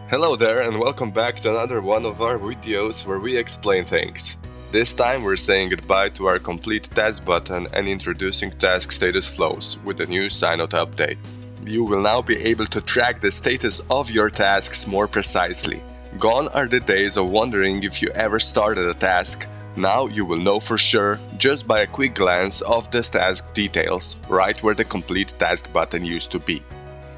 Hello there and welcome back to another one of our videos where we explain things. This time we're saying goodbye to our complete task button and introducing task status flows with the new SciNote update. You will now be able to track the status of your tasks more precisely. Gone are the days of wondering if you ever started a task. Now you will know for sure just by a quick glance of the task details, right where the complete task button used to be.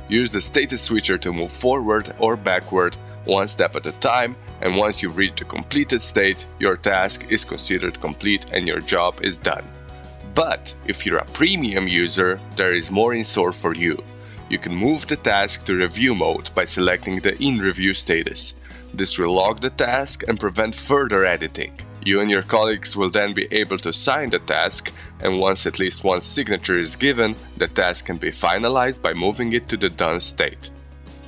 Use the status switcher to move forward or backward one step at a time, and once you reach the completed state, your task is considered complete and your job is done. But if you're a premium user, there is more in store for you. You can move the task to review mode by selecting the in review status. This will log the task and prevent further editing. You and your colleagues will then be able to sign the task, and once at least one signature is given, the task can be finalized by moving it to the done state.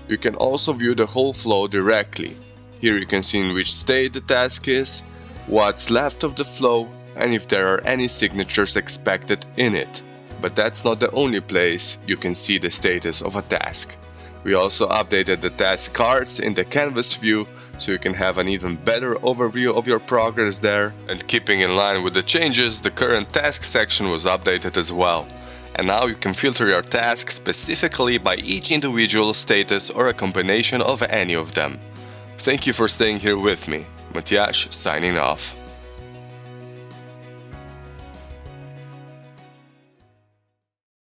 You can also view the whole flow directly. Here you can see in which state the task is, what's left of the flow, and if there are any signatures expected in it. But that's not the only place you can see the status of a task. We also updated the task cards in the canvas view so you can have an even better overview of your progress there, and keeping in line with the changes, the current task section was updated as well. And now you can filter your tasks specifically by each individual status or a combination of any of them. Thank you for staying here with me. Matthias signing off.